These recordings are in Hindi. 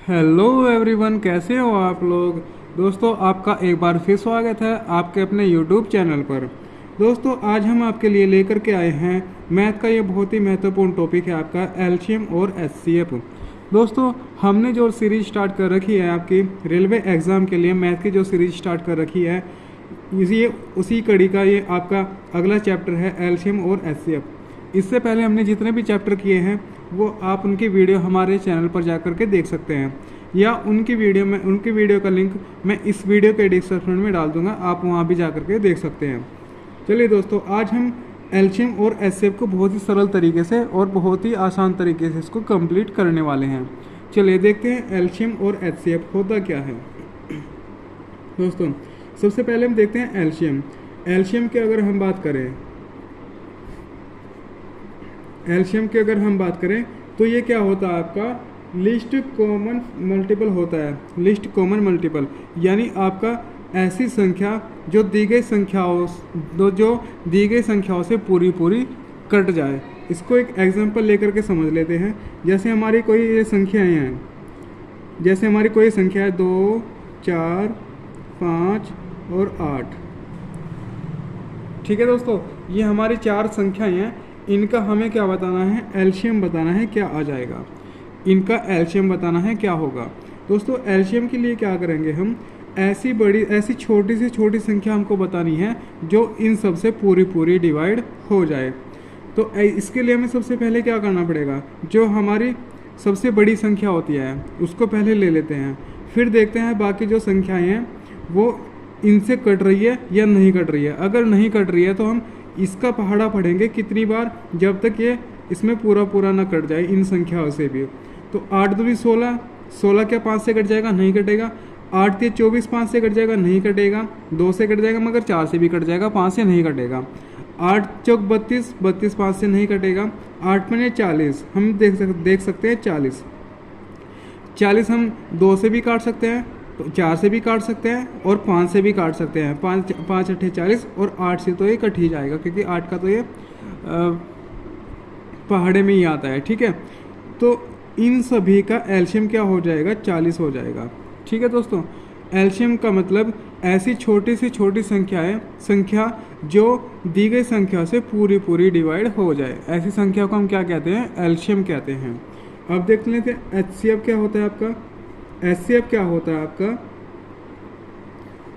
हेलो एवरीवन, कैसे हो आप लोग। दोस्तों, आपका एक बार फिर स्वागत है आपके अपने यूट्यूब चैनल पर। दोस्तों, आज हम आपके लिए लेकर के आए हैं मैथ का ये बहुत ही महत्वपूर्ण टॉपिक है आपका एलसीएम और एचसीएफ। दोस्तों, हमने जो सीरीज स्टार्ट कर रखी है आपकी रेलवे एग्ज़ाम के लिए मैथ की जो सीरीज स्टार्ट कर रखी है, ये उसी कड़ी का ये आपका अगला चैप्टर है एलसीएम और एचसीएफ। इससे पहले हमने जितने भी चैप्टर किए हैं वो आप उनकी वीडियो हमारे चैनल पर जा के देख सकते हैं, या उनकी वीडियो का लिंक मैं इस वीडियो के डिस्क्रिप्शन में डाल दूंगा, आप वहाँ भी जा के देख सकते हैं। चलिए दोस्तों, आज हम एलसीएम और एचसीएफ को बहुत ही सरल तरीके से और बहुत ही आसान तरीके से इसको कंप्लीट करने वाले हैं। चलिए देखते हैं एलसीएम और एचसीएफ होता क्या है। दोस्तों, सबसे पहले हम देखते हैं एलसीएम। एलसीएम की अगर हम बात करें तो ये क्या होता है आपका लिस्ट कॉमन मल्टीपल होता है। लिस्ट कॉमन मल्टीपल यानी आपका ऐसी संख्या जो दी गई संख्याओं से पूरी कट जाए। इसको एक एग्जांपल लेकर के समझ लेते हैं। जैसे हमारी कोई ये संख्याएँ हैं, जैसे हमारी कोई संख्या है 2, 4, 5 और 8। ठीक है दोस्तों, ये हमारी 4 संख्याएं हैं। इनका हमें क्या बताना है, एलसीएम बताना है, क्या आ जाएगा। इनका एलसीएम बताना है क्या होगा। दोस्तों, एलसीएम के लिए क्या करेंगे हम, ऐसी छोटी से छोटी संख्या हमको बतानी है जो इन सब से पूरी डिवाइड हो जाए। तो इसके लिए हमें सबसे पहले क्या करना पड़ेगा, जो हमारी सबसे बड़ी संख्या होती है उसको पहले ले लेते हैं, फिर देखते हैं बाकी जो संख्याएँ हैं वो इनसे कट रही है या नहीं कट रही है। अगर नहीं कट रही है तो हम इसका पहाड़ा पढ़ेंगे कितनी बार, जब तक ये इसमें पूरा ना कट जाए इन संख्याओं से भी। तो 8 दूनी 16, 16 क्या 5 से कट जाएगा, नहीं कटेगा। 8 3 24, 5 से कट जाएगा, नहीं कटेगा। 2 से कट जाएगा मगर 4 से भी कट जाएगा, 5 से नहीं कटेगा। 8 चौक 32, 32 5 से नहीं कटेगा। 8 पने 40, हम देख सकते हैं 40 हम 2 से भी काट सकते हैं, तो 4 से भी काट सकते हैं और 5 से भी काट सकते हैं। 5 8 40 और 8 से तो ये कट ही जाएगा, क्योंकि 8 का तो ये पहाड़े में ही आता है। ठीक है, तो इन सभी का एलसीएम क्या हो जाएगा, 40 हो जाएगा। ठीक है दोस्तों, एलसीएम का मतलब ऐसी छोटी से छोटी संख्या जो दी गई संख्या से पूरी डिवाइड हो जाए, ऐसी संख्या को हम क्या कहते हैं, एलसीएम कहते हैं। अब देख लेते हैं एचसीएफ क्या होता है आपका। एचसीएफ क्या होता है आपका,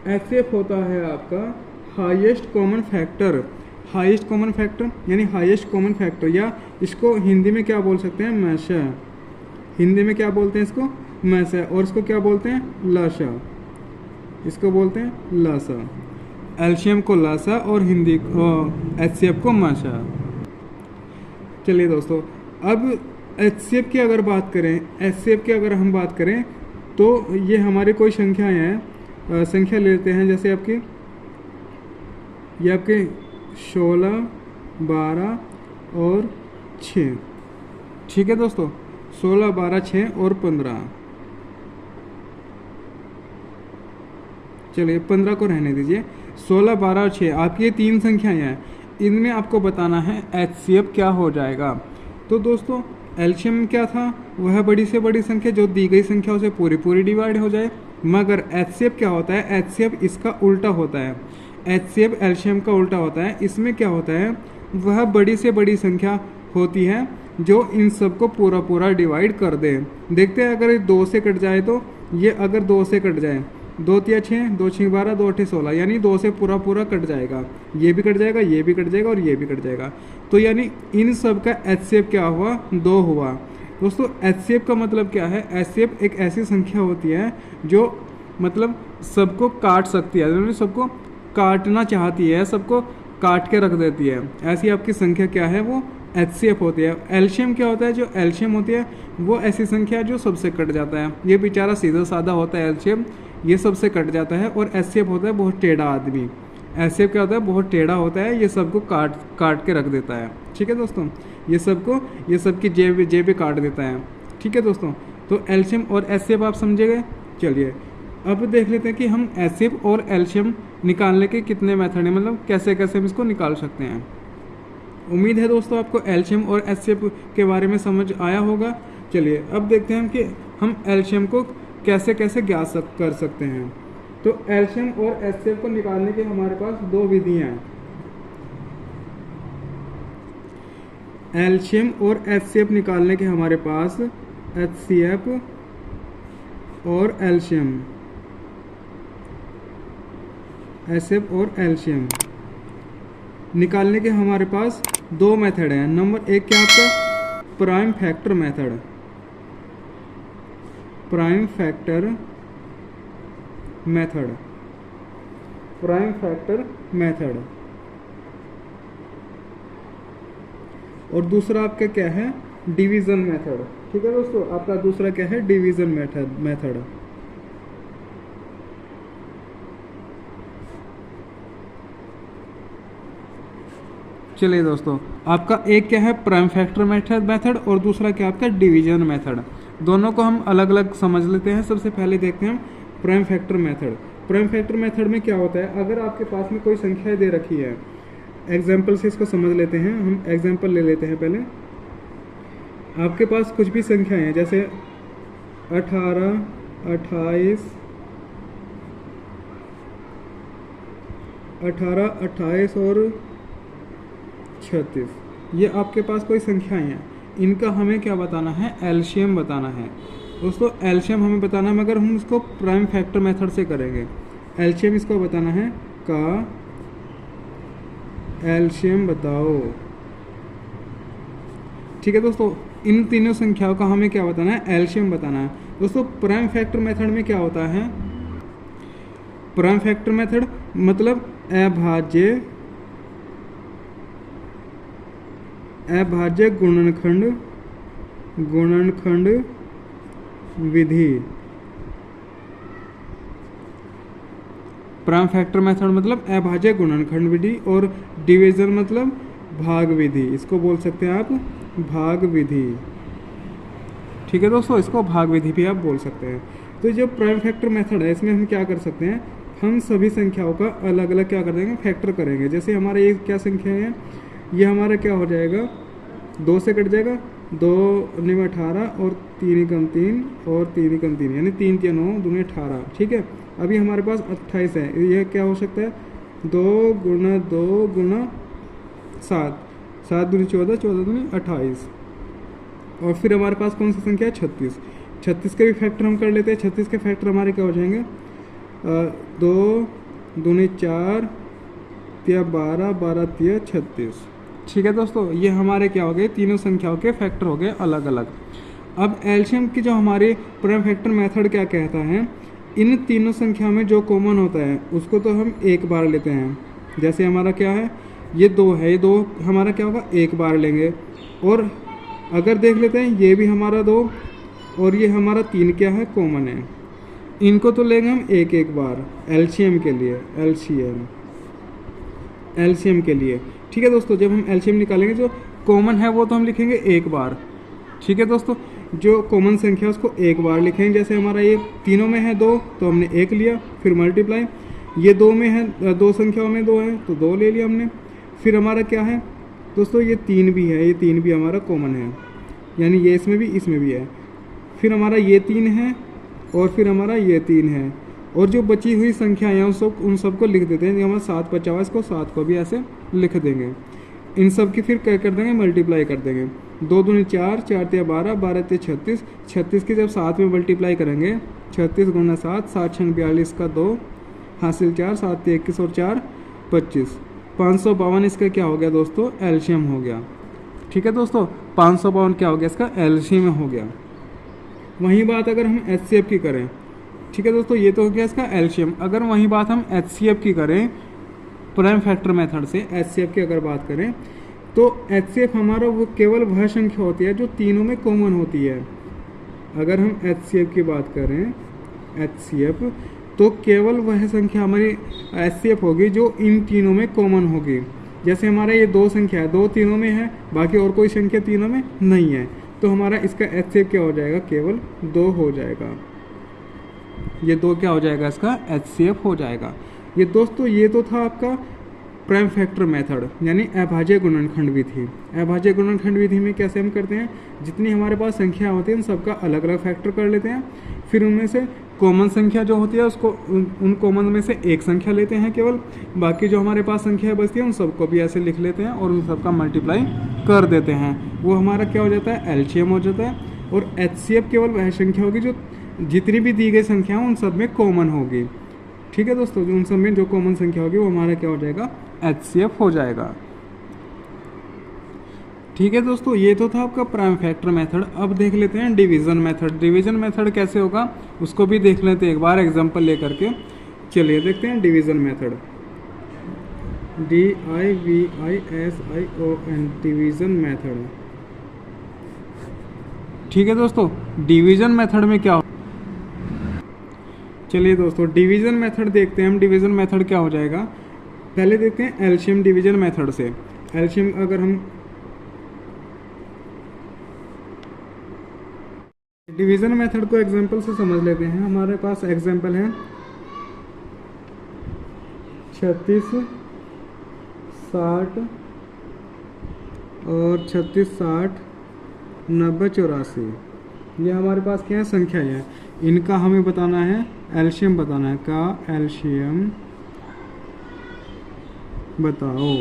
एचसीएफ होता है आपका highest common factor. Highest common factor यानी हाईएस्ट कॉमन फैक्टर, या इसको हिंदी में क्या बोल सकते हैं, मैशा। हिंदी में क्या बोलते हैं इसको, मैशा, और इसको क्या बोलते हैं, लाशा। इसको बोलते हैं लाशा। एलसीएम को लाशा और हिंदी को एचसीएफ को मैशा। चलिए दोस्तों, अब एचसीएफ की अगर हम बात करें तो ये हमारी कोई संख्याएं हैं। संख्या लेते हैं, जैसे आपके 16, 12 और 6। ठीक है दोस्तों, 16, 12, 6 और 15। चलिए 15 को रहने दीजिए। 16, 12 और 6 आपकी ये 3 संख्याएं हैं। इनमें आपको बताना है एचसीएफ क्या हो जाएगा। तो दोस्तों, एलसीएम क्या था, वह बड़ी से बड़ी संख्या जो दी गई संख्याओं से पूरी डिवाइड हो जाए। मगर एचसीएफ क्या होता है, एचसीएफ इसका उल्टा होता है। एचसीएफ एलसीएम का उल्टा होता है। इसमें क्या होता है, वह बड़ी से बड़ी संख्या होती है जो इन सबको पूरा डिवाइड कर दे। देखते हैं अगर 2 से कट जाए तो ये, अगर 2 से कट जाए, 2 3 6, 2 6 12, 2 8 16, यानी 2 से पूरा कट जाएगा। ये भी कट जाएगा, ये भी कट जाएगा और ये भी कट जाएगा। तो यानी इन सब का एचसीएफ क्या हुआ, 2 हुआ। दोस्तों, एचसीएफ का मतलब क्या है, एचसीएफ एक ऐसी संख्या होती है जो मतलब सबको काट सकती है, यानी सबको काटना चाहती है, सबको काट के रख देती है। ऐसी आपकी संख्या क्या है, वो एचसीएफ होती है। एलसीएम क्या होता है, जो एलसीएम होती है वो ऐसी संख्या जो सबसे कट जाता है। ये बेचारा सीधा साधा होता है एलसीएम, ये सबसे कट जाता है। और एचसीएफ होता है बहुत टेढ़ा आदमी। एचसीएफ क्या होता है, बहुत टेढ़ा होता है, ये सबको काट के रख देता है। ठीक है दोस्तों, ये सबकी जेब काट देता है। ठीक है दोस्तों, तो एलसीएम और एचसीएफ आप समझे गए। चलिए अब देख लेते हैं कि हम एचसीएफ और एलसीएम निकालने के कितने मेथड हैं, मतलब कैसे हम इसको निकाल सकते हैं। उम्मीद है दोस्तों आपको एलसीएम और एचसीएफ के बारे में समझ आया होगा। चलिए अब देखते हैं कि हम एलसीएम को कैसे कैसे ज्ञात कर सकते हैं। तो एलसीएम और एचसीएफ को निकालने के हमारे पास दो विधियां हैं। एलसीएम और एचसीएफ निकालने के हमारे पास एचसीएफ और एलसीएम, एचसीएफ और एलसीएम निकालने के हमारे पास दो मेथड हैं। नंबर एक क्या आपका prime factor method, prime factor method, prime factor method. और दूसरा आपका क्या है डिवीजन मेथड। ठीक है दोस्तों, आपका दूसरा क्या है डिवीजन मेथड। चलिए दोस्तों, आपका एक क्या है प्राइम फैक्टर मेथड और दूसरा क्या आपका डिवीजन मेथड। दोनों को हम अलग अलग समझ लेते हैं। सबसे पहले देखते हैं हम prime factor method. Prime factor method में क्या होता है, अगर आपके पास में कोई संख्या दे रखी है, एग्जाम्पल से इसको समझ लेते हैं। हम एग्जाम्पल ले लेते हैं पहले। आपके पास कुछ भी संख्याएं हैं जैसे 18, 28 और 36, ये आपके पास कोई संख्याएं हैं। इनका हमें क्या बताना है, एलसीएम बताना है। दोस्तों एलसीएम हमें बताना है, मगर हम इसको प्राइम फैक्टर मेथड से करेंगे। एलसीएम इसको बताना है का एलसीएम बताओ। ठीक है दोस्तों, इन तीनों संख्याओं का हमें क्या बताना है, एलसीएम बताना है। दोस्तों प्राइम फैक्टर मेथड में क्या होता है, प्राइम फैक्टर मेथड मतलब अभाज्य गुणनखंड विधि। प्राइम फैक्टर मेथड मतलब अभाज्य गुणनखंड विधि और डिवीजन मतलब भाग विधि। इसको बोल सकते हैं आप भाग विधि। ठीक है दोस्तों, इसको भाग विधि भी आप बोल सकते हैं। तो जो प्राइम फैक्टर मेथड है इसमें हम क्या कर सकते हैं, हम सभी संख्याओं का अलग अलग क्या कर देंगे, फैक्टर करेंगे। जैसे हमारा ये क्या संख्या है, ये हमारा क्या हो जाएगा, 2 से कट जाएगा, 2 में 18 और 3 कम 3 और 3 कम 3 यानी 3 3 9 2 18। ठीक है, अभी हमारे पास 28 है। यह क्या हो सकता है, 2 गुना 7, 7 दूनी 14, 14 दूनी 28। और फिर हमारे पास कौन सी संख्या है, 36। 36 के भी फैक्टर हम कर लेते हैं। 36 के फैक्टर हमारे क्या हो जाएंगे, 2 दूनी 4, 12, 12 3 36। ठीक है दोस्तों, ये हमारे क्या हो गए, तीनों संख्याओं के फैक्टर हो गए अलग अलग। अब एलसीएम की जो हमारे प्राइम फैक्टर मेथड क्या कहता है, इन तीनों संख्या में जो कॉमन होता है उसको तो हम एक बार लेते हैं। जैसे हमारा क्या है, ये 2 है, ये 2 हमारा क्या होगा, एक बार लेंगे। और अगर देख लेते हैं ये भी हमारा 2 और ये हमारा 3 क्या है, कॉमन है। इनको तो लेंगे हम एक एक बार एलसीएम के लिए, एलसीएम के लिए। ठीक है दोस्तों, जब हम एलसीएम निकालेंगे जो कॉमन है वो तो हम लिखेंगे एक बार। ठीक है दोस्तों, जो कॉमन संख्या उसको एक बार लिखेंगे। जैसे हमारा ये तीनों में है 2 तो हमने 1 लिया, फिर मल्टीप्लाई। ये 2 में है, 2 संख्याओं में 2 है तो 2 ले लिया हमने। फिर हमारा क्या है दोस्तों, ये 3 भी है, ये 3 भी हमारा कॉमन है, यानी ये इसमें भी है। फिर हमारा ये 3 है और फिर हमारा ये 3 है। और जो बची हुई संख्याएं हैं उन सबको लिख देते हैं। हमारा 7 50 को 7 को भी ऐसे लिख देंगे। इन सब की फिर क्या कर देंगे, मल्टीप्लाई कर देंगे। 2 दूनी 4, 4 3 12, 12 3 36। 36 की जब 7 में मल्टीप्लाई करेंगे, 36 गुना 7, 7 6 42 का 2 हासिल 4, 7 3 21 और 4 25। 552 इसका क्या हो गया दोस्तों, एलसीएम हो गया। ठीक है दोस्तों, 552 क्या हो गया, इसका एलसीएम हो गया। वही बात अगर हम एचसीएफ की करें, ठीक है दोस्तों, ये तो हो गया इसका एलसीएम। अगर वही बात हम एचसीएफ की करें, प्राइम फैक्टर मेथड से एचसीएफ की अगर बात करें, तो एचसीएफ हमारा वो केवल वह संख्या होती है जो तीनों में कॉमन होती है। अगर हम एचसीएफ की बात करें, एचसीएफ, तो केवल वह संख्या हमारी एचसीएफ होगी जो इन तीनों में कॉमन होगी। जैसे हमारा ये 2 संख्या है, 2 तीनों में है, बाकी और कोई संख्या तीनों में नहीं है, तो हमारा इसका एचसीएफ क्या हो जाएगा, केवल 2 हो जाएगा। ये 2 क्या हो जाएगा, इसका एचसीएफ हो जाएगा। ये दोस्तों ये तो था आपका प्राइम फैक्टर मेथड यानी अभाज्य गुणनखंड विधि। अभाज्य गुणनखंड विधि में कैसे हम करते हैं, जितनी हमारे पास संख्या होती है उन सबका अलग अलग फैक्टर कर लेते हैं, फिर उनमें से कॉमन संख्या जो होती है उसको उन कॉमन में से एक संख्या लेते हैं केवल, बाकी जो हमारे पास संख्या बचती है उन सबको भी ऐसे लिख लेते हैं और उन सबका मल्टीप्लाई कर देते हैं। वो हमारा क्या हो जाता है, एलसीएम हो जाता है। और एचसीएफ केवल वह संख्या होगी जो जितनी भी दी गई संख्या उन सब में कॉमन होगी। ठीक है दोस्तों, उन सब में जो कॉमन संख्या होगी वो हमारा क्या हो जाएगा, एचसीएफ हो जाएगा। ठीक है दोस्तों, ये तो था आपका प्राइम फैक्टर मेथड। अब देख लेते हैं डिवीजन मेथड। डिवीजन मेथड कैसे होगा उसको भी देख लेते हैं एक बार एग्जांपल लेकर के। चलिए देखते हैं division method, DIVISION division method. ठीक है दोस्तों, डिवीजन मेथड में क्या हो, चलिए दोस्तों डिवीजन मेथड देखते हैं हम। डिवीजन मेथड क्या हो जाएगा, पहले देखते हैं एलसीएम डिवीजन मेथड से। एलसीएम अगर हम डिवीजन मेथड को एग्जांपल से समझ लेते हैं। हमारे पास एग्जांपल है 36, 60 और 36, 60, 90, 84। ये हमारे पास क्या है, संख्या है। इनका हमें बताना है एलसीएम, बताना है का एलसीएम बताओ।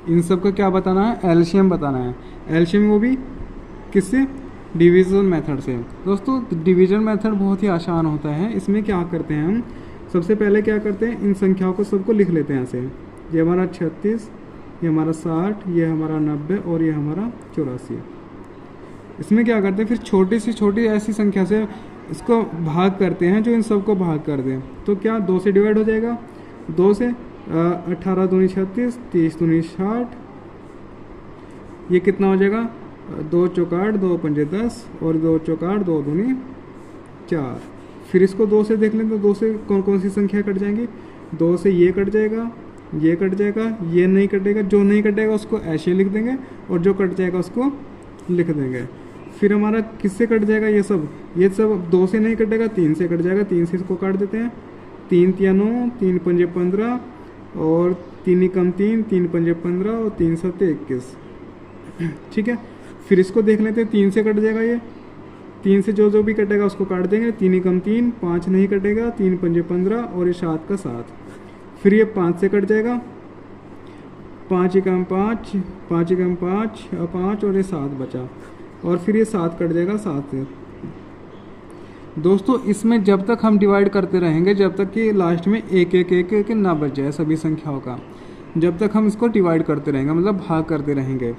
इन सब का क्या बताना है, एलसीएम बताना है। एलसीएम वो भी किससे, डिवीजन मेथड से। दोस्तों डिवीजन मेथड बहुत ही आसान होता है। इसमें क्या करते हैं हम, सबसे पहले क्या करते हैं, इन संख्याओं को सबको लिख लेते हैं ऐसे। ये हमारा 36, ये हमारा 60, ये हमारा 90 और ये हमारा 84। इसमें क्या करते हैं, फिर छोटी से छोटी ऐसी संख्या से इसको भाग करते हैं जो इन सबको भाग कर दें। तो क्या 2 से डिवाइड हो जाएगा, 2 से 18 दूनी 36, 30 दूनी 60, ये कितना हो जाएगा, 2 चौक 8, 2 पंजे 10 और 2 चौक 8, 2 दूनी 4। फिर इसको 2 से देख लें तो 2 से कौन कौन सी संख्या कट जाएंगी, 2 से ये कट जाएगा, ये कट जाएगा, ये नहीं कटेगा। जो नहीं कटेगा उसको ऐसे लिख देंगे और जो कट जाएगा उसको लिख देंगे। फिर हमारा किससे कट जाएगा, ये सब 2 से नहीं कटेगा, 3 से कट जाएगा। 3 से इसको काट देते हैं, 3 तिया 9, 3 पंजे 15 और 3 कम 3, 3 पंजे 15 और 3 7 21। ठीक है, फिर इसको देख लेते हैं, 3 से कट जाएगा ये, 3 से जो भी कटेगा उसको काट देंगे। 3 कम 3, 5 नहीं कटेगा, 3 पंजे 15 और ये 7 का 7। फिर ये 5 से कट जाएगा, 5 कम 5, 5 कम 5 और 5 और ये 7 बचा। और फिर ये 7 कट जाएगा 7 से। दोस्तों इसमें जब तक हम डिवाइड करते रहेंगे, जब तक कि लास्ट में एक एक एक एक ना बच जाए सभी संख्याओं का, जब तक हम इसको डिवाइड करते रहेंगे, मतलब भाग करते रहेंगे।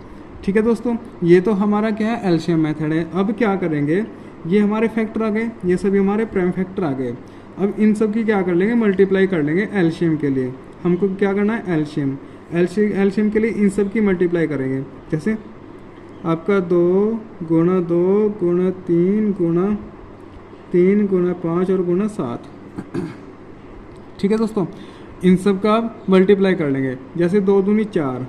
ठीक है दोस्तों, ये तो हमारा क्या है, एलसीएम मेथड है। अब क्या करेंगे, ये हमारे फैक्टर आ गए, ये सभी हमारे प्राइम फैक्टर आ गए। अब इन सब की क्या कर लेंगे, मल्टीप्लाई कर लेंगे एलसीएम के लिए। हमको क्या करना है, एलसीएम के लिए इन सब की मल्टीप्लाई करेंगे। जैसे आपका 2 गुणा 2 गुणा 3 गुणा 3 गुणा 5 और गुणा 7। ठीक है दोस्तों, इन सब का आप मल्टीप्लाई कर लेंगे। जैसे 2 दूनी 4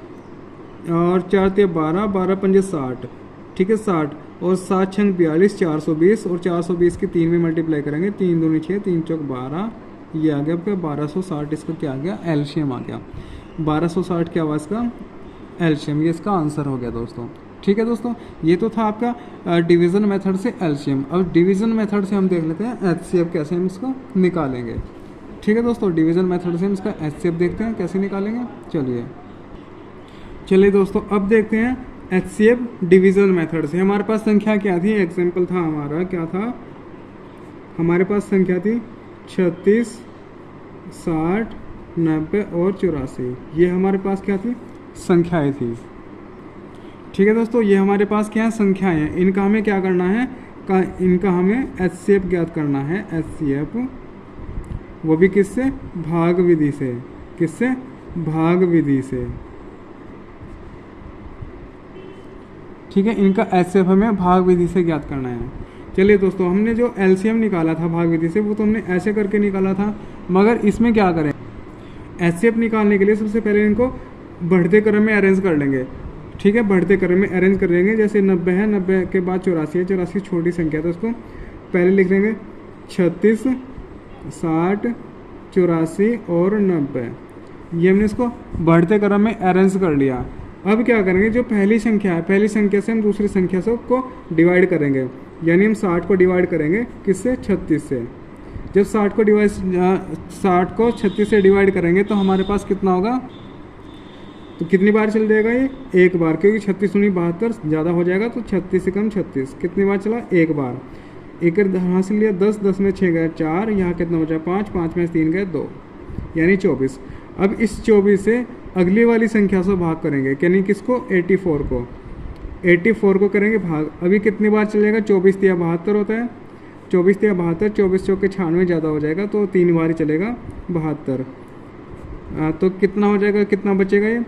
और 4 ते 12, 12 पंजे 60। ठीक है 60 और 7 छंग 42, 420 और 420 के 3 में मल्टीप्लाई करेंगे। 3 दूनी 6, 3 चौक 12, ये आ गया आपका 1260। इसका क्या आ गया, एलसीएम आ गया। 1260 क्या हुआ इसका, एलसीएम। ये इसका आंसर हो गया दोस्तों। ठीक है दोस्तों, ये तो था आपका डिवीज़न मेथड से एलसीएम। अब डिवीज़न मेथड से हम देख लेते हैं एचसीएफ कैसे हम इसको निकालेंगे। ठीक है दोस्तों, डिवीज़न मेथड से हम इसका एचसीएफ देखते हैं कैसे निकालेंगे। चलिए दोस्तों, अब देखते हैं एचसीएफ डिवीज़न मेथड से। हमारे पास संख्या क्या थी, एग्जाम्पल था हमारा, क्या था, हमारे पास संख्या थी 36, 60, 90 और 84। ये हमारे पास क्या थी, संख्याएँ थी। ठीक है दोस्तों, ये हमारे पास क्या है, संख्याएँ हैं। इनका हमें क्या करना है, इनका हमें एचसीएफ ज्ञात करना है। एचसीएफ वो भी किससे, भाग विधि से। किससे, भाग विधि से। ठीक है, इनका एचसीएफ हमें भाग विधि से ज्ञात करना है। चलिए दोस्तों, हमने जो एलसीएम निकाला था भाग विधि से वो तो हमने ऐसे करके निकाला था, मगर इसमें क्या करें, एचसीएफ निकालने के लिए सबसे पहले इनको बढ़ते क्रम में अरेंज कर लेंगे। ठीक है, बढ़ते क्रम में अरेंज कर लेंगे। जैसे 90 है, 90 के बाद 84 है, 84 छोटी संख्या तो उसको पहले लिख लेंगे 36, 60, 84 और 90। ये हमने इसको बढ़ते क्रम में अरेंज कर लिया। अब क्या करेंगे, जो पहली संख्या है, पहली संख्या से हम दूसरी संख्या से को डिवाइड करेंगे, यानी हम 60 को डिवाइड करेंगे किससे, 36 से। जब 60 को 36 से डिवाइड करेंगे तो हमारे पास कितना होगा, तो कितनी बार चल जाएगा ये, एक बार, क्योंकि 36 दूनी 72 ज़्यादा हो जाएगा, तो 36 से कम 36 कितनी बार चला, एक बार। एक हासिल लिया 10, 10 में 6 गए 4, यहाँ कितना बचा 5, 5 में 3 गए 2, यानी 24। अब इस 24 से अगली वाली संख्या से भाग करेंगे, यानी किसको, 84 को करेंगे भाग। अभी कितनी बार चलेगा, 24 या 72 होता है, 24 या 72, 24 चौके 96 ज़्यादा हो जाएगा, तो 3 बार ही चलेगा 72। तो कितना हो जाएगा, कितना बचेगा ये,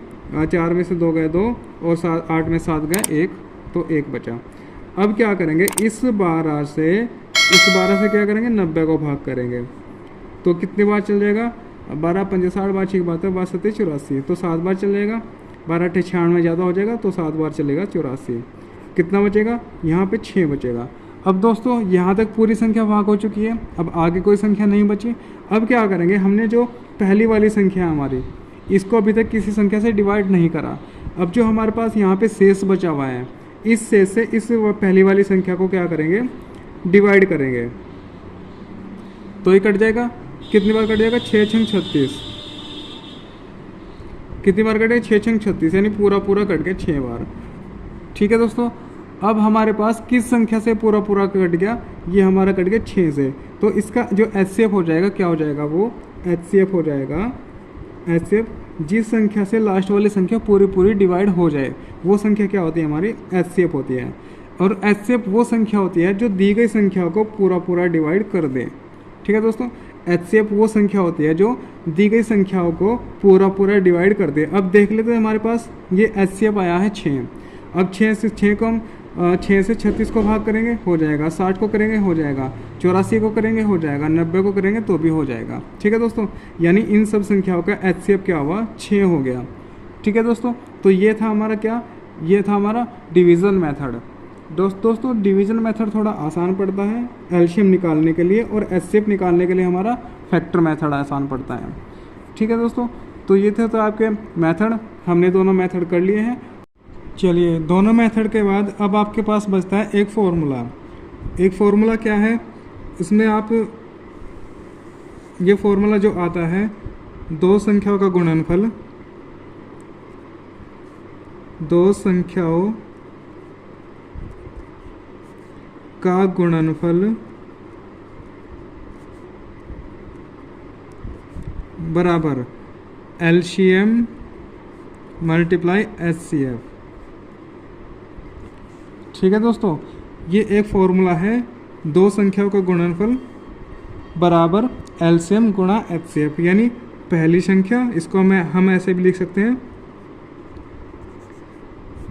4 में से 2 गए 2, और 8 में 7 गए 1, तो 1 बचा। अब क्या करेंगे, इस 12 से क्या करेंगे, 90 को भाग करेंगे, तो कितनी बार चल जाएगा, 12 पंजे 60, 12 6 72, 12 7 84, तो 7 बार चल जाएगा। 12 8 96 ज़्यादा हो जाएगा, तो 7 बार चलेगा 84। कितना बचेगा, यहाँ पे 6 बचेगा। अब दोस्तों यहाँ तक पूरी संख्या भाग हो चुकी है, अब आगे कोई संख्या नहीं बची। अब क्या करेंगे, हमने जो पहली वाली संख्या हमारी, इसको अभी तक किसी संख्या से डिवाइड नहीं करा। अब जो हमारे पास यहाँ पे शेष बचा हुआ है, इस शेष से इस पहली वाली संख्या को क्या करेंगे, डिवाइड करेंगे, तो ये कट जाएगा। कितनी बार कट जाएगा, 6 छंग 36। कितनी बार कटेगा, 6 छंग 36, यानी पूरा कट गया 6 बार। ठीक है दोस्तों, अब हमारे पास किस संख्या से पूरा कट गया, ये हमारा कट गया 6 से। तो इसका जो HCF हो जाएगा, क्या हो जाएगा, वो HCF हो जाएगा। HCF जिस संख्या से लास्ट वाली संख्या पूरी डिवाइड हो जाए, वो संख्या क्या होती है, हमारी HCF होती है। और HCF वो संख्या होती है जो दी गई संख्या को पूरा डिवाइड कर दे। ठीक है दोस्तों, HCF वो संख्या होती है जो दी गई संख्याओं को पूरा डिवाइड कर दे। अब देख लेते हैं, हमारे पास ये HCF आया है 6। अब 6 से 6 को हम 6 से 36 को भाग करेंगे, हो जाएगा। 60 को करेंगे, हो जाएगा। 84 को करेंगे, हो जाएगा। 90 को करेंगे तो भी हो जाएगा। ठीक है दोस्तों, यानी इन सब संख्याओं का HCF क्या हुआ, 6 हो गया। ठीक है दोस्तों, तो ये था हमारा क्या, ये था हमारा डिवीज़न मेथड। दोस्तों डिवीज़न मेथड थोड़ा आसान पड़ता है एलसीएम निकालने के लिए, और HCF निकालने के लिए हमारा फैक्टर मेथड आसान पड़ता है। ठीक है दोस्तों, तो ये थे तो आपके मेथड, हमने दोनों मेथड कर लिए हैं। चलिए, दोनों मेथड के बाद अब आपके पास बचता है एक फॉर्मूला। एक फॉर्मूला क्या है, इसमें आप ये फॉर्मूला जो आता है, दो संख्याओं का गुणनफल, दो संख्याओं का गुणनफल बराबर एलसीएम मल्टीप्लाई HCF। ठीक है दोस्तों, ये एक फॉर्मूला है, दो संख्याओं का गुणनफल बराबर एलसीएम गुणा HCF। यानी पहली संख्या, इसको हम ऐसे भी लिख सकते हैं,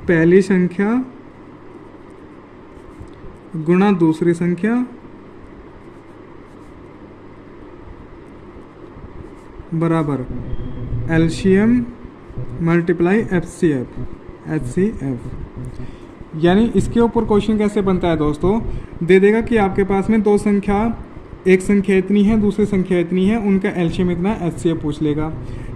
पहली संख्या गुणा दूसरी संख्या बराबर एलसीएम मल्टीप्लाई HCF। यानी इसके ऊपर क्वेश्चन कैसे बनता है दोस्तों, दे देगा कि आपके पास में दो संख्या, एक संख्या इतनी है, दूसरी संख्या इतनी है, उनका एलसीएम इतना, HCF पूछ लेगा।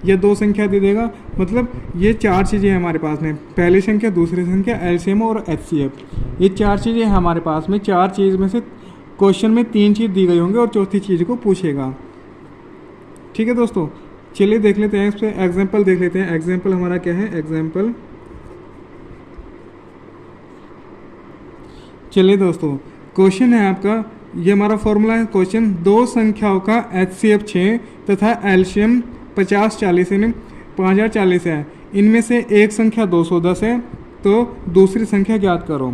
या दो संख्या दे देगा, मतलब ये चार चीज़ें हैं हमारे पास में, पहली संख्या, दूसरी संख्या, एलसीएम और HCF। ये चार चीज़ें हैं हमारे पास में। चार चीज़ में से क्वेश्चन में तीन चीज़ दी गई होंगी और चौथी चीज़ को पूछेगा। ठीक है दोस्तों, चलिए देख लेते हैं, इस पर एग्जाम्पल देख लेते हैं। एग्जाम्पल हमारा क्या है, एग्जाम्पल, चलिए दोस्तों, क्वेश्चन है आपका, ये हमारा फॉर्मूला है क्वेश्चन, दो संख्याओं का HCF 6 तथा एलसीएम 50-40 यानी 5040 है। इनमें से एक संख्या 210 है, तो दूसरी संख्या ज्ञात करो।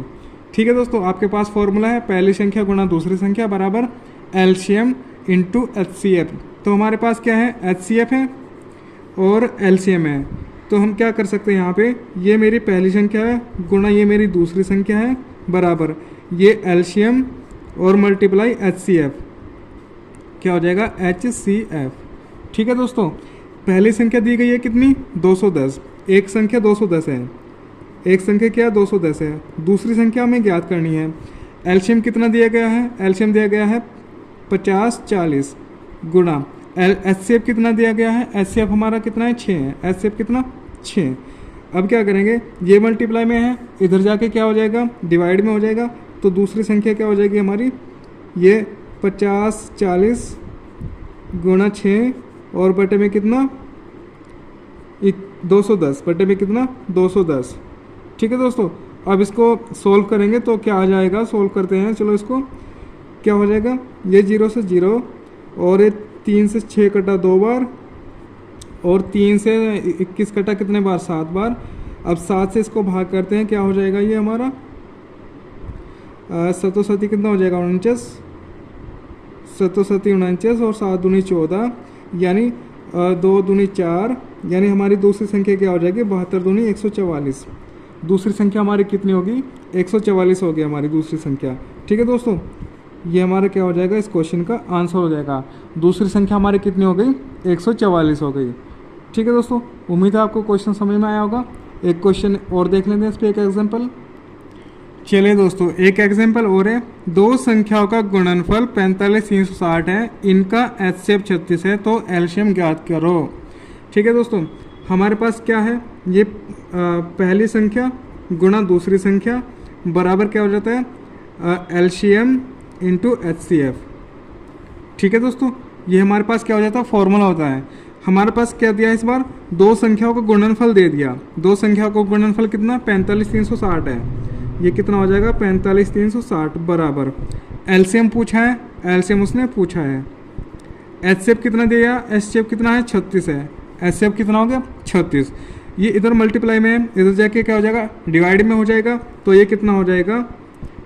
ठीक है दोस्तों, आपके पास फॉर्मूला है, पहली संख्या गुणा दूसरी संख्या बराबर एलसीएम इंटू HCF। तो हमारे पास क्या है, HCF है और एलसीएम है। तो हम क्या कर सकते हैं, यहाँ पे ये मेरी पहली संख्या है गुणा ये मेरी दूसरी संख्या है बराबर ये एलसीएम और मल्टीप्लाई HCF, क्या हो जाएगा, HCF। ठीक है दोस्तों, पहली संख्या दी गई है कितनी, 210, एक संख्या 210 है, एक संख्या क्या 210 है, दूसरी संख्या हमें ज्ञात करनी है। एलसीएम कितना दिया गया है, एलसीएम दिया गया है 50-40 गुणा HCF कितना दिया गया है, HCF हमारा कितना है 6 है, HCF कितना 6। अब क्या करेंगे, ये मल्टीप्लाई में है, इधर जाके क्या हो जाएगा डिवाइड में हो जाएगा, तो दूसरी संख्या क्या हो जाएगी हमारी, ये 50 40 गुणा 6 और बटे में कितना 210, बटे में कितना 210। ठीक है दोस्तों, अब इसको सोल्व करेंगे तो क्या आ जाएगा, सोल्व करते हैं, चलो इसको क्या हो जाएगा, ये 0 से 0 और ये 3 से 6 कटा 2 बार और 3 से 21 कटा कितने बार 7 बार। अब 7 से इसको भाग करते हैं, क्या हो जाएगा ये हमारा 7 7 कितना हो जाएगा 49, 7 7 49 और 7 दूनी 14 यानी 2 दूनी 4, यानी हमारी दूसरी संख्या क्या हो जाएगी 72 दूनी 144। दूसरी संख्या हमारी कितनी होगी 144 होगी हमारी दूसरी संख्या। ठीक है दोस्तों, ये हमारा क्या हो जाएगा इस क्वेश्चन का आंसर हो जाएगा। दूसरी संख्या हमारी कितनी हो गई 144 हो गई। ठीक है दोस्तों, उम्मीद है आपको क्वेश्चन समझ में आया होगा। एक क्वेश्चन और देख लेते हैं इस पर एक एग्जाम्पल। चलिए दोस्तों, एक एग्जाम्पल और है, दो संख्याओं का गुणनफल 45 360 है, इनका HCF 36 है, तो एलसीएम ज्ञात करो। ठीक है दोस्तों, हमारे पास क्या है, ये पहली संख्या गुणा दूसरी संख्या बराबर क्या हो जाता है एलसीएम इंटू HCF। ठीक है दोस्तों, ये हमारे पास क्या हो जाता है फॉर्मूला होता है। हमारे पास क्या दिया इस बार, दो संख्याओं का गुणनफल दे दिया, दो संख्याओं का गुणनफल कितना 45 360 है, ये कितना हो जाएगा 45 360 बराबर एलसीएम पूछा है, एलसीएम उसने पूछा है। HCF कितना दिया, HCF कितना है 36 है, HCF कितना हो गया 36। ये इधर मल्टीप्लाई में है, इधर जाके क्या हो जाएगा डिवाइड में हो जाएगा, तो ये कितना हो जाएगा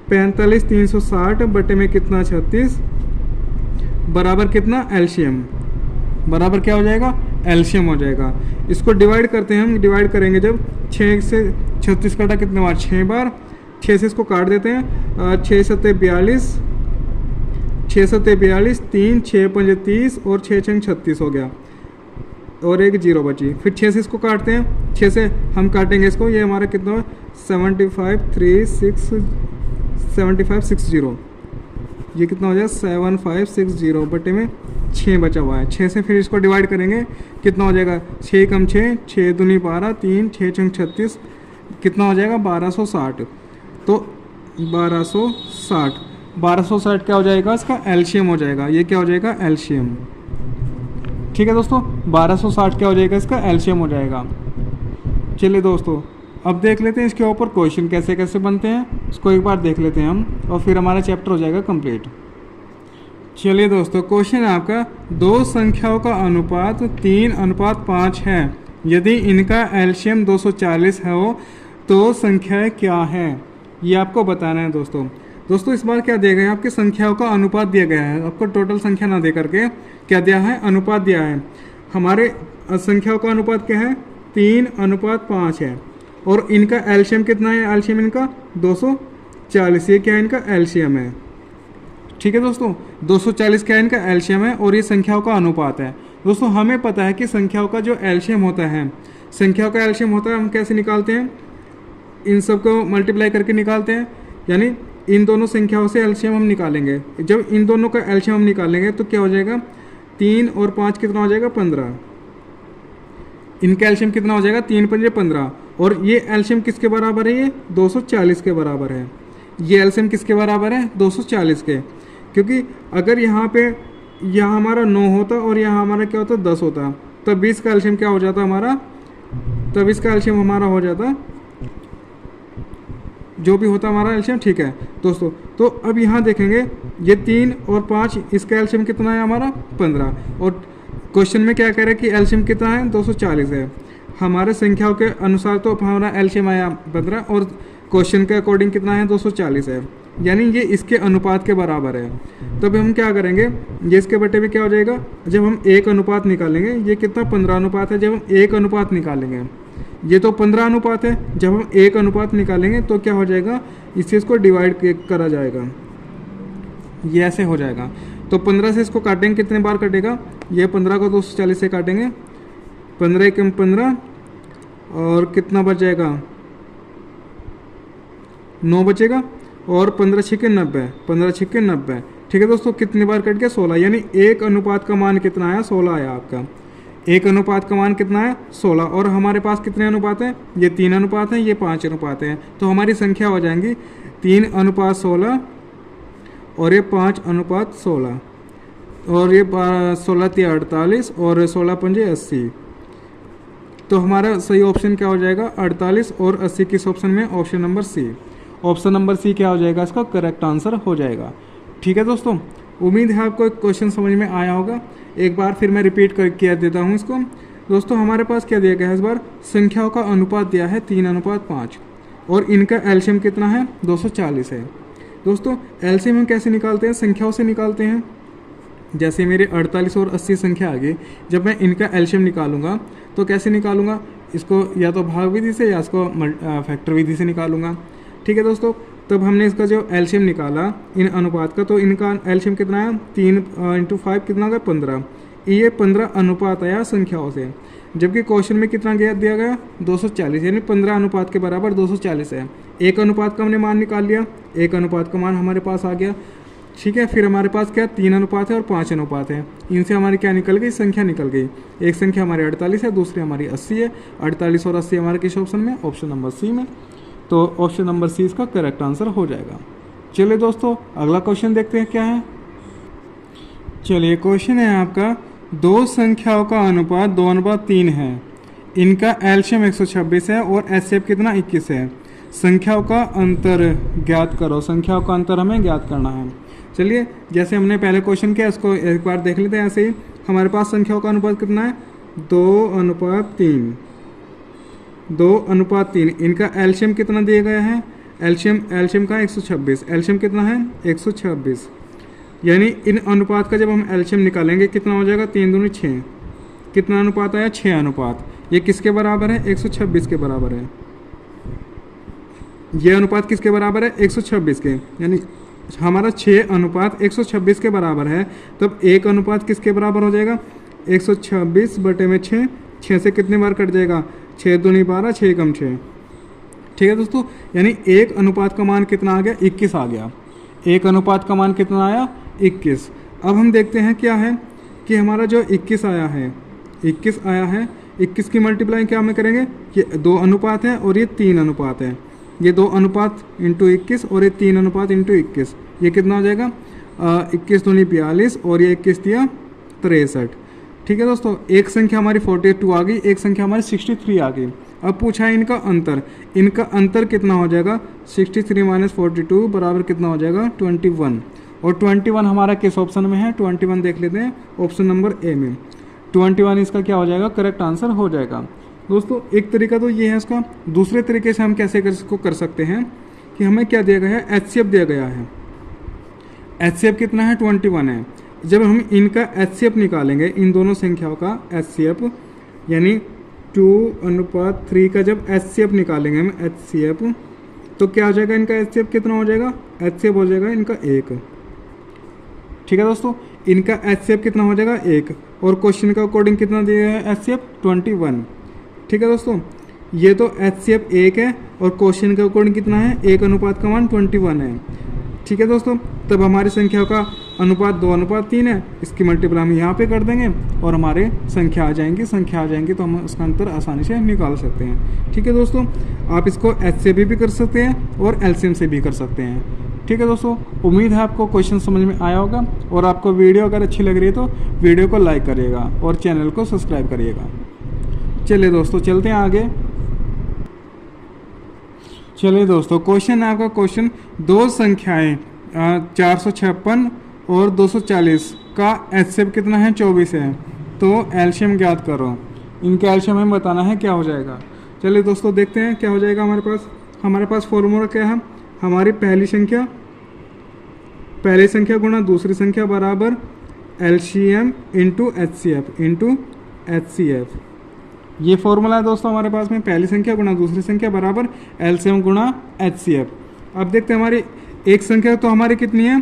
45 360 बटे में कितना 36 बराबर कितना एलसीएम, बराबर क्या हो जाएगा एलसीएम हो जाएगा। इसको डिवाइड करते हैं हम, डिवाइड करेंगे जब 6 से 36 काटा कितने बार 6 बार, 6 से इसको काट देते हैं, 6 7 42, 6 7 42, 3 6 5 30 और 6 6 36 हो गया और एक 0 बची। फिर 6 से इसको काटते हैं, 6 से हम काटेंगे इसको, ये हमारा कितना है 7560, ये कितना हो जाएगा 7560 बटे में 6 बचा हुआ है। 6 से फिर इसको डिवाइड करेंगे, कितना हो जाएगा 6 कम 6, 6 दूनी 12, 3 6 6 36, कितना हो जाएगा 1260। तो 1260 क्या हो जाएगा इसका एलसीएम हो जाएगा, ये क्या हो जाएगा एलसीएम। ठीक है दोस्तों, 1260 क्या हो जाएगा इसका एलसीएम हो जाएगा। चलिए दोस्तों, अब देख लेते हैं इसके ऊपर क्वेश्चन कैसे कैसे बनते हैं, इसको एक बार देख लेते हैं हम और फिर हमारा चैप्टर हो जाएगा कंप्लीट। चलिए दोस्तों, क्वेश्चन है आपका, दो संख्याओं का अनुपात 3:5 है, यदि इनका एलसीएम 240 हो तो संख्याएं क्या है, ये आपको बताना है दोस्तों। दोस्तों इस बार क्या दिया गया है, आपकी संख्याओं का अनुपात दिया गया है, आपको टोटल संख्या ना दे करके क्या दिया है अनुपात दिया है। हमारे संख्याओं का अनुपात क्या है 3:5 है और इनका एलसीएम कितना है, एलसीएम इनका 240, ये क्या है इनका एलसीएम है। ठीक है दोस्तों, 240 क्या है इनका एलसीएम है और ये संख्याओं का अनुपात है। दोस्तों हमें पता है कि संख्याओं का जो एलसीएम होता है, संख्याओं का एलसीएम होता है, हम कैसे निकालते हैं, इन सब को मल्टीप्लाई करके निकालते हैं, यानी इन दोनों संख्याओं से एलसीएम हम निकालेंगे। जब इन दोनों का एलसीएम हम निकालेंगे तो क्या हो जाएगा 3 और 5 कितना हो जाएगा 15, इनका एलसीएम कितना हो जाएगा 3 5 15 और ये एलसीएम किसके बराबर है, ये 240 के बराबर है। ये एलसीएम किसके बराबर है 240 के, क्योंकि अगर यहाँ पे यहाँ हमारा 9 होता और यहाँ हमारा क्या होता 10 होता, तब 20 का एलसीएम क्या हो जाता हमारा, तब इसका एलसीएम हमारा हो जाता जो भी होता हमारा एलसीएम। ठीक है दोस्तों, तो अब यहाँ देखेंगे ये 3 और 5, इसका एलसीएम कितना है हमारा 15 और क्वेश्चन में क्या कह रहा है कि एलसीएम कितना है 240 है। हमारे संख्याओं के अनुसार तो हमारा एलसीएम आया 15 और क्वेश्चन के अकॉर्डिंग कितना है 240 है, यानी ये इसके अनुपात के बराबर है। तब हम क्या करेंगे, ये इसके बटे में क्या हो जाएगा, जब हम 1 अनुपात निकालेंगे, ये कितना 15 अनुपात है, जब हम 1 अनुपात निकालेंगे, ये तो 15 अनुपात है, जब हम 1 अनुपात निकालेंगे तो क्या हो जाएगा, इस चीज़ को डिवाइड करा जाएगा, ये ऐसे हो जाएगा। तो 15 से इसको काटेंगे, कितने बार कटेगा, ये 15 को 240 से काटेंगे, 15 कम 15 और कितना बच जाएगा 9 बचेगा और 15 छिके 90, 15 छिके 90, ठीक है दोस्तों, कितनी बार कट गया 16, यानी एक अनुपात का मान कितना आया 16 आया आपका। एक अनुपात का मान कितना है 16, और हमारे पास कितने अनुपात हैं, ये 3 अनुपात हैं, ये 5 अनुपात हैं, तो हमारी संख्या हो जाएंगी 3 अनुपात 16 और ये 5 अनुपात 16, और ये 16 × 48 और 16 × 5 = 80। तो हमारा सही ऑप्शन क्या हो जाएगा 48 और 80 किस ऑप्शन में, option number C. Option number C क्या हो जाएगा, इसका करेक्ट आंसर हो जाएगा। ठीक है दोस्तों, उम्मीद है आपको क्वेश्चन समझ में आया होगा। एक बार फिर मैं रिपीट कर देता हूँ इसको। दोस्तों हमारे पास क्या दिया गया है, इस बार संख्याओं का अनुपात दिया है 3:5 और इनका एलसीएम कितना है 240 है। दोस्तों एलसीएम हम कैसे निकालते हैं, संख्याओं से निकालते हैं। जैसे मेरे 48 और 80 संख्या आ गई, जब मैं इनका एलसीएम निकालूंगा तो कैसे निकालूंगा, इसको या तो भाग विधि से या इसको फैक्टर विधि से निकालूंगा। ठीक है दोस्तों, तब हमने इसका जो एलसीएम निकाला इन अनुपात का, तो इनका एलसीएम कितना है 3 × 5 कितना होगा 15। ये 15 अनुपात आया संख्याओं से, जबकि क्वेश्चन में कितना दिया गया 240, यानी 15 अनुपात के बराबर 240 है। एक अनुपात का हमने मान निकाल लिया, एक अनुपात का मान हमारे पास आ गया। ठीक है, फिर हमारे पास क्या 3 अनुपात है और 5 अनुपात है, इनसे हमारी क्या निकल गई, संख्या निकल गई। एक संख्या हमारी 48 है, दूसरी हमारी 80 है। 48 और 80 हमारे किस ऑप्शन में, ऑप्शन नंबर सी में। तो ऑप्शन नंबर सी इसका करेक्ट आंसर हो जाएगा। चलिए दोस्तों अगला क्वेश्चन देखते हैं क्या है। चलिए क्वेश्चन है आपका, दो संख्याओं का अनुपात 2:3 है, इनका एलसीएम 126 है और एचसीएफ कितना 21 है। संख्याओं का अंतर ज्ञात करो। संख्याओं का अंतर हमें ज्ञात करना है। चलिए जैसे हमने पहले क्वेश्चन किया इसको एक बार देख लेते हैं। ऐसे ही हमारे पास संख्याओं का अनुपात कितना है 2:3। 2:3 इनका एलसीएम कितना दिया गया है, एलसीएम का 126। एलसीएम कितना है 126, यानी इन अनुपात का जब हम एलसीएम निकालेंगे कितना हो जाएगा 3 दूनी 6। कितना अनुपात आया 6 अनुपात। ये किसके बराबर है 126 के बराबर है। ये अनुपात किसके बराबर है 126 के, यानी हमारा 6 अनुपात 126 के बराबर है। तब एक अनुपात किसके बराबर हो जाएगा 126/6। 6 से कितने बार कट जाएगा 6 दूनी 12, 6 कम 6। ठीक है दोस्तों, यानी एक अनुपात का मान कितना आ गया 21 आ गया। एक अनुपात का मान कितना आया 21। अब हम देखते हैं क्या है कि हमारा जो 21 आया है 21 की मल्टीप्लाई क्या में करेंगे, ये 2 अनुपात है और ये 3 अनुपात है। ये 2 अनुपात × 21 और ये 3 अनुपात × 21, ये कितना हो जाएगा 21 दूनी 42 और ये 21 दिया 63। ठीक है दोस्तों, एक संख्या हमारी 42 आ गई, एक संख्या हमारी 63 आ गई। अब पूछा है इनका अंतर। इनका अंतर कितना हो जाएगा 63 - 42 बराबर कितना हो जाएगा 21। और 21 हमारा किस ऑप्शन में है 21 देख लेते हैं, ऑप्शन नंबर ए में। 21 इसका क्या हो जाएगा करेक्ट आंसर हो जाएगा। दोस्तों एक तरीका तो ये है इसका। दूसरे तरीके से हम कैसे इसको कर सकते हैं कि हमें क्या दिया गया है एचसीएफ दिया गया है। एचसीएफ कितना है 21 है। जब हम इनका एचसीएफ निकालेंगे, इन दोनों संख्याओं का एचसीएफ, यानी 2:3 का जब एचसीएफ निकालेंगे हम एचसीएफ, तो क्या हो जाएगा इनका एचसीएफ कितना हो जाएगा, एचसीएफ हो जाएगा इनका 1। ठीक है दोस्तों, इनका एचसीएफ कितना हो जाएगा 1, और क्वेश्चन का अकॉर्डिंग कितना दिया है एचसीएफ 21। ठीक है दोस्तों, ये तो एचसीएफ 1 है और क्वेश्चन के अकॉर्डिंग कितना है 1 अनुपात का मान 21 है। ठीक है दोस्तों, तब हमारी संख्याओं का अनुपात 2:3 है। इसकी मल्टीप्लाई हम यहाँ पे कर देंगे और हमारे संख्या आ जाएंगी तो हम उसका अंतर आसानी से निकाल सकते हैं। ठीक है दोस्तों, आप इसको एच से भी कर सकते हैं और एलसीएम से भी कर सकते हैं। ठीक है दोस्तों, उम्मीद है आपको क्वेश्चन समझ में आया होगा, और आपको वीडियो अगर अच्छी लग रही है तो वीडियो को लाइक करिएगा और चैनल को सब्सक्राइब करिएगा। चलिए दोस्तों चलते हैं आगे। चलिए दोस्तों, क्वेश्चन है आपका क्वेश्चन, दो संख्याएं 456 और 240 का एचसीएफ कितना है 24 है, तो एलसीएम ज्ञात करो। इनका एलसीएम हमें बताना है क्या हो जाएगा। चलिए दोस्तों देखते हैं क्या हो जाएगा हमारे पास फॉर्मूला क्या है। हमारी पहली संख्या गुणा दूसरी संख्या बराबर एलसीएम इंटू एचसीएफ। ये फॉर्मूला है दोस्तों हमारे पास में, पहली संख्या गुणा दूसरी संख्या बराबर एलसीएम गुणा एचसीएफ। अब देखते हैं हमारी एक संख्या तो हमारी कितनी है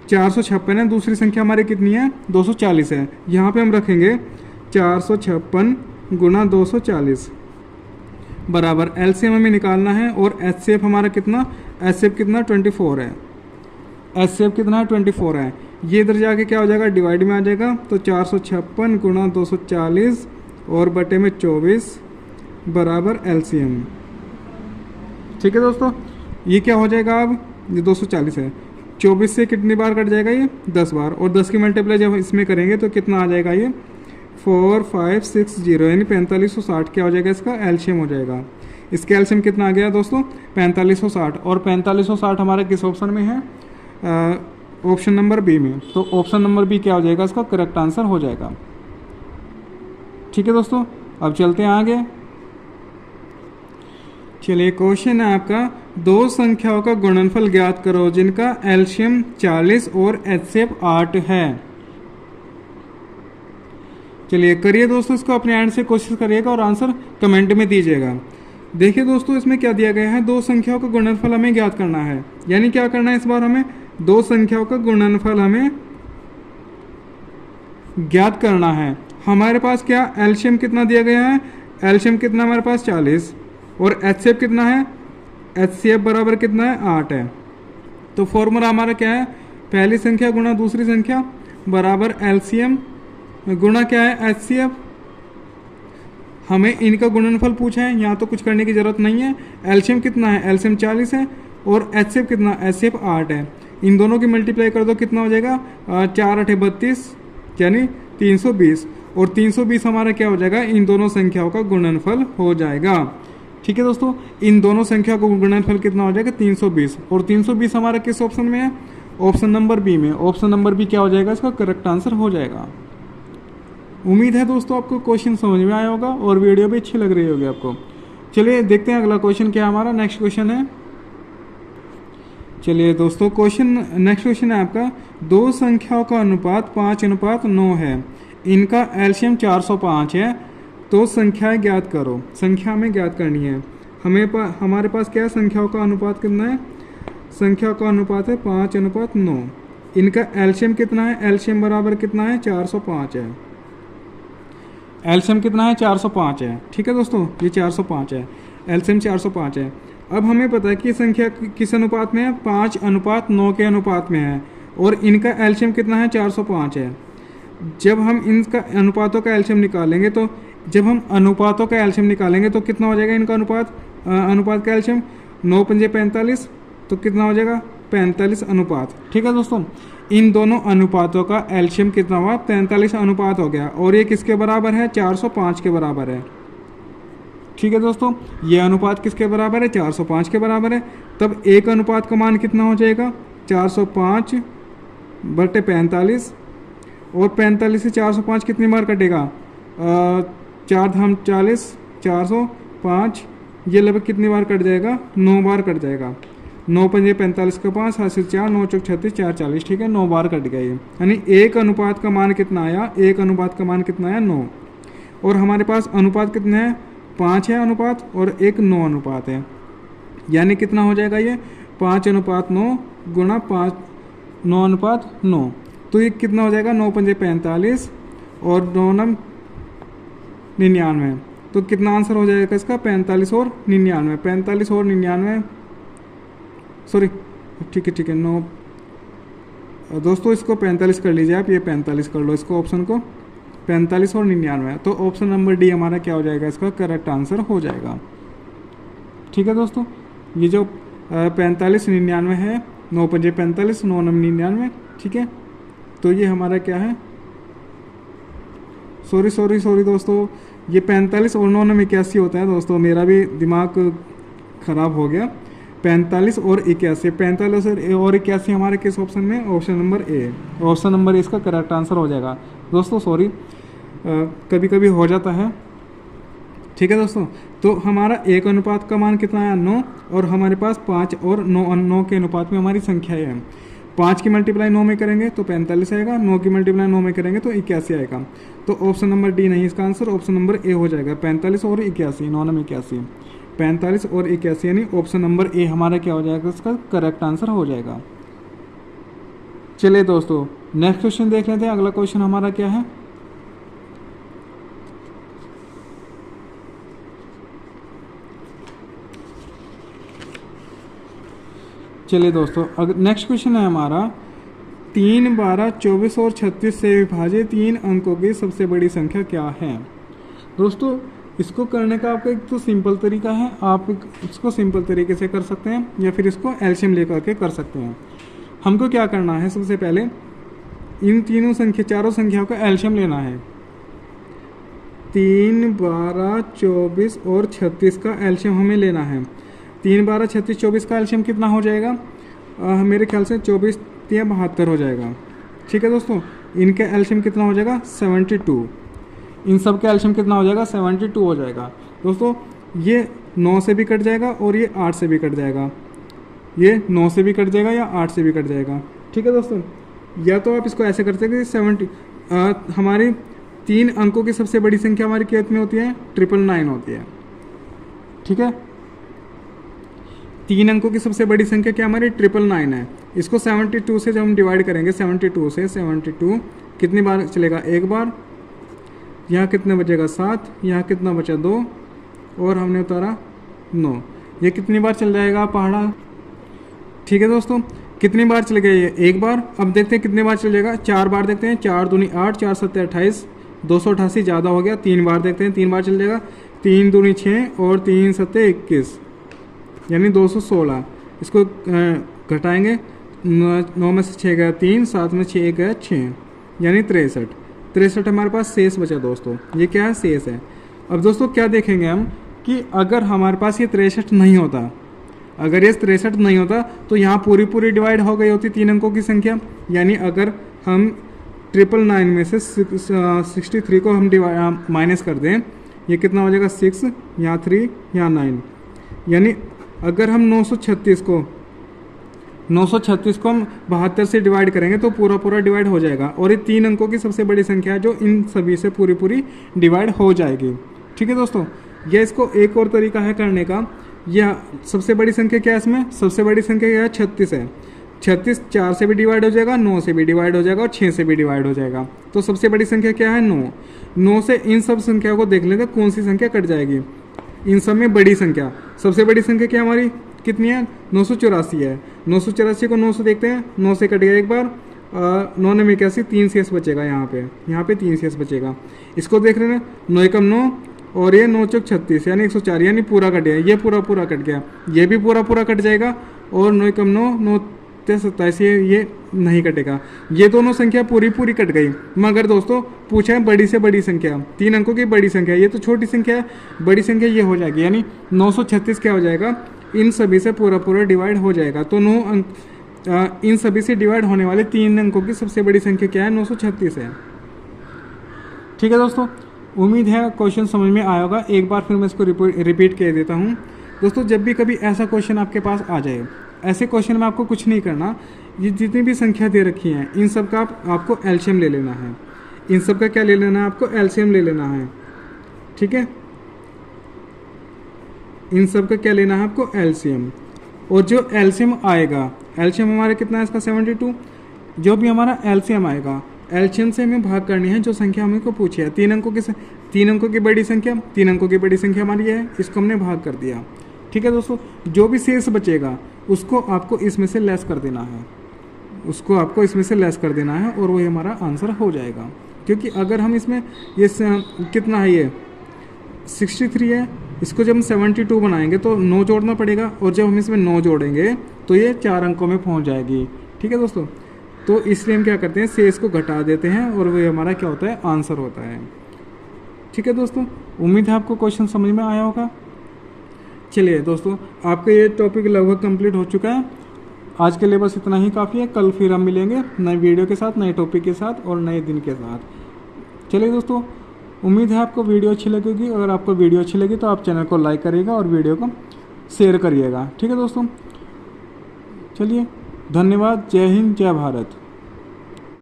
456 है, दूसरी संख्या हमारी कितनी है 240 है। यहाँ पे हम रखेंगे 456 गुणा 240 बराबर एलसीएम हमें निकालना है, और एचसीएफ हमारा कितना 24 है। HCF कितना है 24 है। ये इधर जाके क्या हो जाएगा, डिवाइड में आ जाएगा। तो 456 गुणा 240 और बटे में 24 बराबर LCM। ठीक है दोस्तों, ये क्या हो जाएगा, अब ये 240 है, 24 से कितनी बार कट जाएगा, ये 10 बार, और 10 की मल्टीप्लाई जब इसमें करेंगे तो कितना आ जाएगा, ये 4560 यानी 4560 क्या हो जाएगा, इसका एलसीएम हो जाएगा। इसका एलसीएम कितना आ गया दोस्तों 4560, और 4560 हमारे किस ऑप्शन में है, ऑप्शन नंबर बी में। तो ऑप्शन नंबर बी क्या हो जाएगा, इसका करेक्ट आंसर हो जाएगा। ठीक है दोस्तों, अब चलते हैं आगे। चलिए क्वेश्चन है आपका, दो संख्याओं का गुणनफल ज्ञात करो जिनका एलसीएम 40 और एचसीएफ 8 है। चलिए करिए दोस्तों, इसको अपने एंड से कोशिश करिएगा और आंसर कमेंट में दीजिएगा। देखिए दोस्तों, इसमें क्या दिया गया है, दो संख्याओं का गुणनफल हमें ज्ञात करना है। यानी क्या करना है, इस बार हमें दो संख्याओं का गुणनफल हमें ज्ञात करना है। हमारे पास क्या एलसीएम कितना दिया गया है, एलसीएम कितना हमारे पास 40 और एचसीएफ कितना है, एचसीएफ बराबर कितना है 8 है। तो फॉर्मूला हमारा क्या है, पहली संख्या गुणा दूसरी संख्या बराबर एलसीएम गुणा क्या है एचसीएफ। हमें इनका गुणनफल पूछा है, यहाँ तो कुछ करने की जरूरत नहीं है। एलसीएम कितना है, एलसीएम 40 है और एचसीएफ कितना, एचसीएफ 8 है। इन दोनों की मल्टीप्लाई कर दो, कितना हो जाएगा 4 8 32 यानी 320, और 320 हमारा क्या हो जाएगा, इन दोनों संख्याओं का गुणनफल हो जाएगा। ठीक है दोस्तों, इन दोनों संख्या का गुणनफल कितना हो जाएगा 320, और 320 हमारा किस ऑप्शन में है, ऑप्शन नंबर बी में। ऑप्शन नंबर बी क्या हो जाएगा, इसका करेक्ट आंसर हो जाएगा। उम्मीद है दोस्तों आपको क्वेश्चन समझ में आया होगा और वीडियो भी अच्छी लग रही होगी आपको। चलिए देखते हैं अगला क्वेश्चन क्या हमारा नेक्स्ट क्वेश्चन है। चलिए दोस्तों, नेक्स्ट क्वेश्चन है आपका, दो संख्याओं का अनुपात 5:9 है, इनका एलसीएम 405 है, तो संख्याएं ज्ञात करो। संख्या हमें ज्ञात करनी है। हमारे पास क्या है, संख्याओं का अनुपात कितना है, संख्या का अनुपात है 5:9। इनका एलसीएम कितना है, एलसीएम बराबर कितना है 405 है। एलसीएम कितना है 405 है। ठीक है दोस्तों, ये 405 है, एलसीएम 405 है। अब हमें पता है कि संख्या किस अनुपात में है, 5:9 के अनुपात में है, और इनका एलसीएम कितना है 405 है। जब हम इनका अनुपातों का एलसीएम निकालेंगे तो कितना हो जाएगा इनका अनुपात का एलसीएम, 9 पंजे 45, तो कितना हो जाएगा 45 अनुपात। ठीक है दोस्तों, इन दोनों अनुपातों का एलसीएम कितना हुआ 45 अनुपात हो गया, और ये किसके बराबर है 405 के बराबर है। ठीक है दोस्तों, ये अनुपात किसके बराबर है 405 के बराबर है। तब एक अनुपात का मान कितना हो जाएगा 405 बटे 45, और 45 से 405 कितनी बार कटेगा, 4 धाम 40, 405, ये लगभग कितनी बार कट जाएगा 9 बार कट जाएगा। 9 पंजे 45 का 5 हासिल 4, 9 चौक 36, 4 40। ठीक है, 9 बार कट गया ये, यानी एक अनुपात का मान कितना आया, एक अनुपात का मान कितना आया 9। और हमारे पास अनुपात कितने हैं, 5 है अनुपात और एक 9 अनुपात है, यानी कितना हो जाएगा ये 5:9 गुणा 9:9। तो ये कितना हो जाएगा 9 पंजे 45 और 9 9 99। तो कितना आंसर हो जाएगा इसका 45 और 99, 45 और 99, सॉरी ठीक है 9 दोस्तों, इसको 45 कर लीजिए आप, ये 45 कर लो इसको, ऑप्शन को 45 और 99। तो ऑप्शन नंबर डी हमारा क्या हो जाएगा, इसका करेक्ट आंसर हो जाएगा। ठीक है दोस्तों, ये जो 45 99 है, 9 पंजे 45, 9 9 99। ठीक है, तो ये हमारा क्या है, सॉरी दोस्तों, ये 45 और 9 9 81 होता है दोस्तों, मेरा भी दिमाग खराब हो गया। 45 और 81, 45 और 81 हमारे किस ऑप्शन में, option number A. Option number A इसका करेक्ट आंसर हो जाएगा दोस्तों। सॉरी, कभी कभी हो जाता है। ठीक है दोस्तों, तो हमारा एक अनुपात का मान कितना है 9, और हमारे पास 5 और 9 के अनुपात में हमारी संख्याएं हैं। 5 की मल्टीप्लाई 9 में करेंगे तो 45 आएगा, 9 की मल्टीप्लाई 9 में करेंगे तो 81 आएगा। तो ऑप्शन नंबर डी नहीं इसका आंसर, ऑप्शन नंबर ए हो जाएगा, 45 और 81, 9 9 81, 45 और 81, यानी ऑप्शन नंबर ए हमारा क्या हो जाएगा, इसका करेक्ट आंसर हो जाएगा। चलिए दोस्तों नेक्स्ट क्वेश्चन देख लेते हैं। अगला क्वेश्चन हमारा क्या है, चलिए दोस्तों, अगर नेक्स्ट क्वेश्चन है हमारा 3, 12, 24 और 36 से विभाजित 3 अंकों की सबसे बड़ी संख्या क्या है। दोस्तों इसको करने का आपका एक तो सिंपल तरीका है, आप इसको सिंपल तरीके से कर सकते हैं या फिर इसको एलसीएम लेकर के कर सकते हैं। हमको क्या करना है, सबसे पहले इन चारों संख्याओं का एलसीएम लेना है। 3, 12, 24 और 36 का एलसीएम हमें लेना है। 3, 12, 36, 24 का एलसीएम कितना हो जाएगा, मेरे ख्याल से 24 या 72 हो जाएगा। ठीक है दोस्तों, इनका एलसीएम कितना हो जाएगा 72। इन सब का एलसीएम कितना हो जाएगा 72 हो जाएगा। दोस्तों ये 9 से भी कट जाएगा और ये 8 से भी कट जाएगा, ये 9 से भी कट जाएगा या 8 से भी कट जाएगा। ठीक है दोस्तों, या तो आप इसको ऐसे कर सकते हैं कि 70 हमारी 3 अंकों की सबसे बड़ी संख्या हमारी कितनी होती है 999 होती है। ठीक है, 3 अंकों की सबसे बड़ी संख्या क्या हमारी 999 है। इसको 72 से जब हम डिवाइड करेंगे, 72 से 72 कितनी बार चलेगा, एक बार। यहाँ कितने बचेगा 7, यहाँ कितना बचा 2 और हमने उतारा 9, ये कितनी बार चल जाएगा पहाड़ा। ठीक है दोस्तों, कितनी बार चल गया ये, एक बार। अब देखते हैं कितनी बार चल जाएगा, 4 बार देखते हैं। 4 दूनी 8, 4 7 28, 288 ज़्यादा हो गया। 3 बार देखते हैं, 3 बार चल जाएगा। 3 दूनी 6 और 3 7 21, यानी 216। इसको घटाएंगे, 9 में से 6 गया 3, 7 में 6 गया 6, यानी 63 हमारे पास शेष बचा दोस्तों। ये क्या है, शेष है। अब दोस्तों क्या देखेंगे हम कि अगर हमारे पास ये 63 नहीं होता, अगर ये 63 नहीं होता तो यहाँ पूरी डिवाइड हो गई होती 3 अंकों की संख्या। यानी अगर हम 999 में से 63 को हम माइनस कर दें, ये कितना हो जाएगा 6, यहाँ 3, यहाँ 9। यानी अगर हम 936 को हम 72 से डिवाइड करेंगे तो पूरा डिवाइड हो जाएगा। और ये 3 अंकों की सबसे बड़ी संख्या है जो इन सभी से पूरी डिवाइड हो जाएगी। ठीक है दोस्तों, यह इसको एक और तरीका है करने का। यह सबसे बड़ी संख्या क्या है, इसमें सबसे बड़ी संख्या क्या है 36 है। 36 4 से भी डिवाइड हो जाएगा, 9 से भी डिवाइड हो जाएगा और 6 से भी डिवाइड हो जाएगा। तो सबसे बड़ी संख्या क्या है 9 से इन सब संख्या को देख लेते कौन सी संख्या कट जाएगी। इन सब में बड़ी संख्या, सबसे बड़ी संख्या क्या हमारी कितनी है 984 है। 984 को 9 से देखते हैं, 9 से कट गया एक बार, 9 में 81, 3 शेष बचेगा। यहाँ पे 3 शेष बचेगा। इसको देख रहे हैं, 9 एकम 9 और ये 9 चौक 36 यानी 104, यानी पूरा कट गया। ये पूरा कट गया, ये भी पूरा कट जाएगा। और 9 एकम 9, 9 27, ये नहीं कटेगा। ये दोनों संख्या पूरी कट गई। मगर दोस्तों पूछा है बड़ी से बड़ी संख्या, 3 अंकों की बड़ी संख्या, ये तो छोटी संख्या है, बड़ी संख्या ये हो जाएगी। यानी 936 क्या हो जाएगा, इन सभी से पूरा डिवाइड हो जाएगा। तो 9 अंक इन सभी से डिवाइड होने वाले 3 अंकों की सबसे बड़ी संख्या क्या है 936 है। ठीक है दोस्तों, उम्मीद है क्वेश्चन समझ में आया होगा। एक बार फिर मैं इसको रिपीट कर देता हूँ। दोस्तों जब भी कभी ऐसा क्वेश्चन आपके पास आ जाए, ऐसे क्वेश्चन में आपको कुछ नहीं करना, ये जितनी भी संख्या दे रखी हैं इन सब का आपको एलसीएम ले लेना है। इन सब का क्या ले लेना है, आपको एलसीएम ले लेना है। ठीक है, इन सब का क्या लेना है आपको एलसीएम। और जो एलसीएम आएगा, एलसीएम हमारा कितना है इसका 72, जो भी हमारा एलसीएम आएगा, एलसीएम से हमें भाग करनी है जो संख्या हमें को पूछी है। 3 अंकों की बड़ी संख्या, 3 अंकों की बड़ी संख्या हमारी है, इसको हमने भाग कर दिया। ठीक है दोस्तों, जो भी शेष बचेगा उसको आपको इसमें से लेस कर देना है, उसको आपको इसमें से लेस कर देना है और वही हमारा आंसर हो जाएगा। क्योंकि अगर हम इसमें ये कितना है, ये 63 है, इसको जब हम 72 बनाएंगे तो 9 जोड़ना पड़ेगा, और जब हम इसमें 9 जोड़ेंगे तो ये 4 अंकों में पहुंच जाएगी। ठीक है दोस्तों, तो इसलिए हम क्या करते हैं, शेष को घटा देते हैं और वही हमारा क्या होता है, आंसर होता है। ठीक है दोस्तों, उम्मीद है आपको क्वेश्चन समझ में आया होगा। चलिए दोस्तों, आपका ये टॉपिक लगभग कंप्लीट हो चुका है। आज के लिए बस इतना ही काफ़ी है। कल फिर हम मिलेंगे नए वीडियो के साथ, नए टॉपिक के साथ और नए दिन के साथ। चलिए दोस्तों, उम्मीद है आपको वीडियो अच्छी लगेगी। अगर आपको वीडियो अच्छी लगी तो आप चैनल को लाइक करिएगा और वीडियो को शेयर करिएगा। ठीक है दोस्तों, चलिए धन्यवाद। जय हिंद, जय भारत।